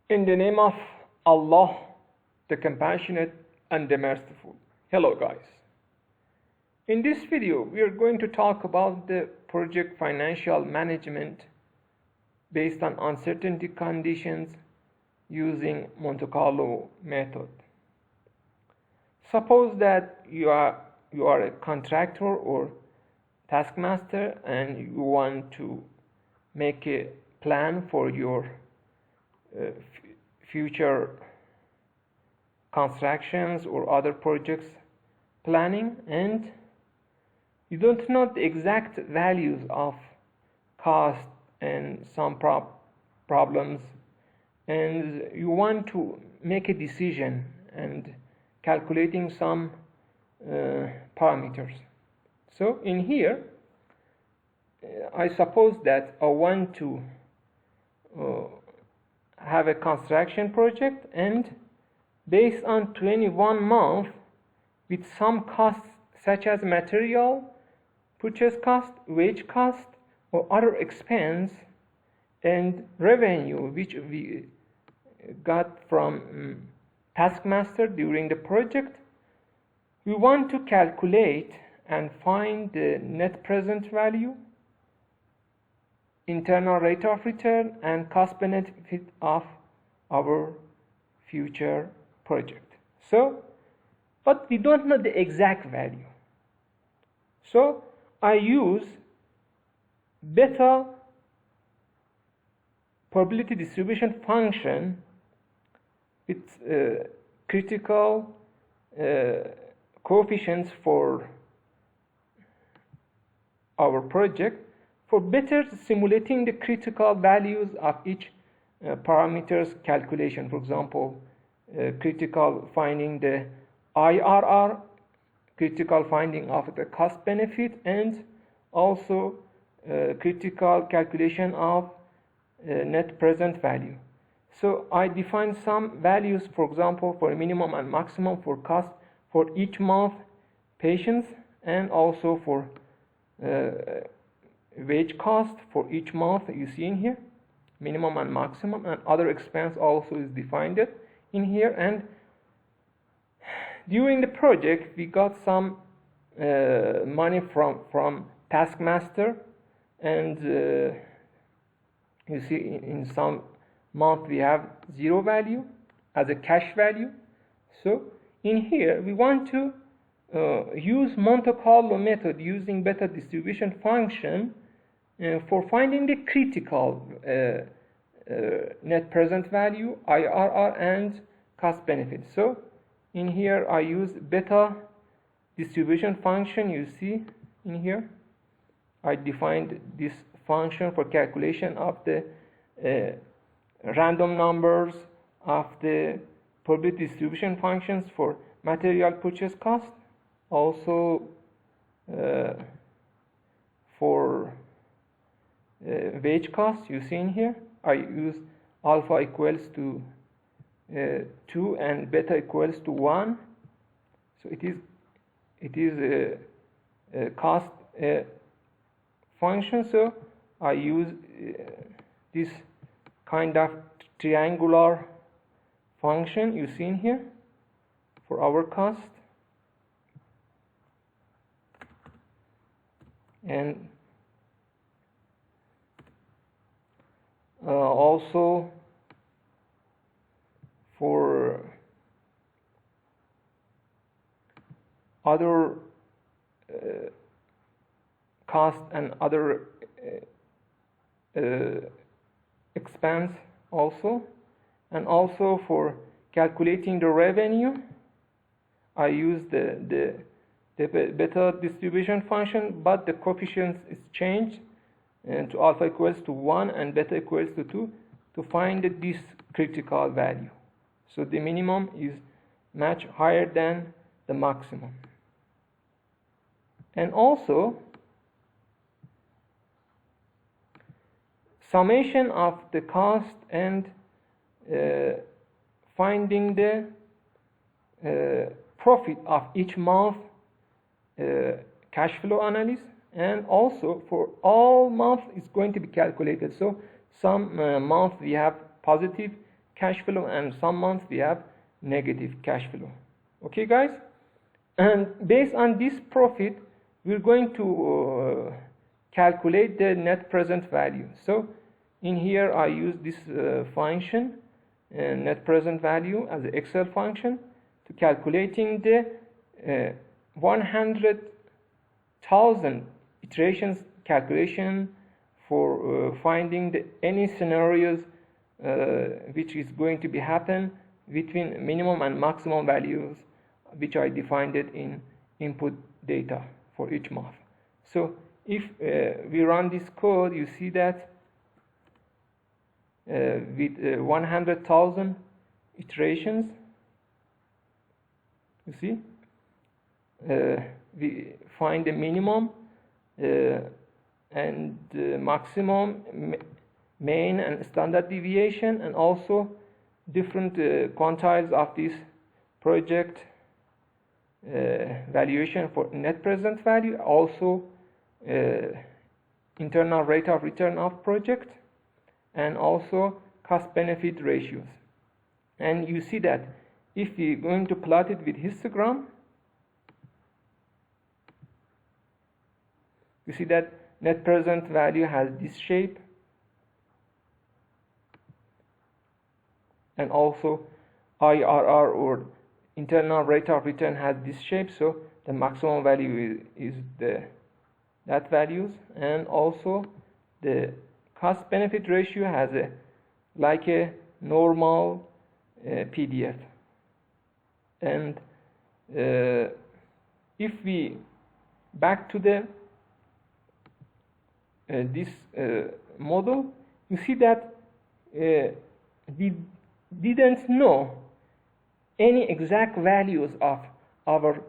In the name of Allah, the Compassionate and the Merciful. Hello guys. In this video, we are going to talk about the project financial management based on uncertainty conditions using Monte Carlo method. Suppose that you are a contractor or taskmaster and you want to make a plan for your future constructions or other projects planning, and you don't know the exact values of cost and some problems, and you want to make a decision and calculating some parameters. So in here, I suppose that I want to have a construction project, and based on 21 months with some costs such as material, purchase cost, wage cost, or other expense, and revenue which we got from taskmaster during the project, we want to calculate and find the net present value, internal rate of return, and cost benefit of our future project. So, but we don't know the exact value. So I use beta probability distribution function with critical coefficients for our project for better simulating the critical values of each parameters calculation. For example, critical finding the IRR, critical finding of the cost benefit, and also critical calculation of net present value. So I define some values, for example, for minimum and maximum for cost for each month patients, and also for wage cost for each month you see in here, minimum and maximum, and other expense also is defined in here. And during the project we got some money from taskmaster, and you see in some month we have zero value as a cash value. So in here we want to use Monte Carlo method using beta distribution function for finding the critical net present value, IRR, and cost benefit. So in here I use beta distribution function. You see in here I defined this function for calculation of the random numbers of the probability distribution functions for material purchase cost, also for wage cost. You see in here I use alpha equals to 2 and beta equals to 1. So it is a cost function. So I use this kind of triangular function you see in here for our cost, and also for other cost and other expense also, and also for calculating the revenue I use the beta distribution function, but the coefficients is changed and to alpha equals to 1 and beta equals to 2 to find this critical value. So the minimum is much higher than the maximum. And also summation of the cost and finding the profit of each month cash flow analysis, and also for all months it's going to be calculated. So some month we have positive cash flow, and some months we have negative cash flow. Okay, guys? And based on this profit, we're going to calculate the net present value. So in here I use this function, net present value, as an Excel function to calculating the 100,000 iterations calculation for finding any scenarios which is going to be happen between minimum and maximum values which I defined it in input data for each month. So if we run this code, you see that with 100,000 iterations, you see, we find the minimum and maximum, mean and standard deviation, and also different quantiles of this project valuation for net present value, also internal rate of return of project, and also cost benefit ratios. And you see that if we're going to plot it with histogram, you see that net present value has this shape, and also IRR, or internal rate of return, has this shape. So the maximum value is that values, and also the cost benefit ratio has like a normal PDF. And if we back to the this model, you see that we didn't know any exact values of our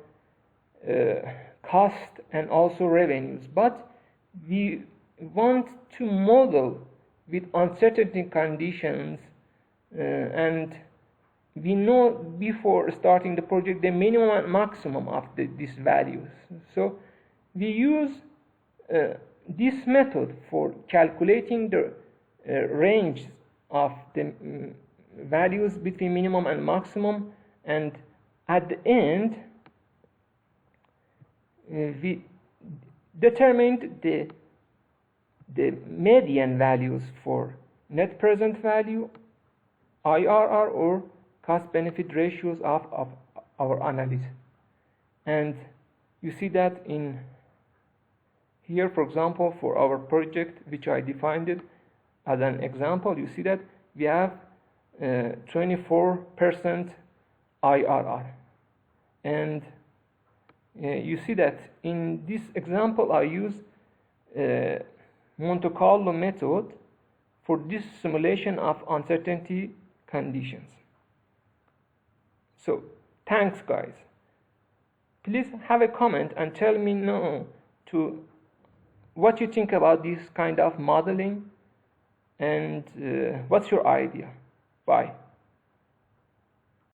cost and also revenues, but we want to model with uncertainty conditions, and we know before starting the project the minimum and maximum of these values. So we use this method for calculating the range of the values between minimum and maximum, and at the end we determined the median values for net present value, IRR, or cost benefit ratios of our analysis. And you see that in here, for example, for our project, which I defined it as an example, you see that we have 24% IRR. And you see that in this example I use Monte Carlo Method for this simulation of uncertainty conditions. So thanks, guys. Please have a comment and tell me to what you think about this kind of modeling, and what's your idea. Bye.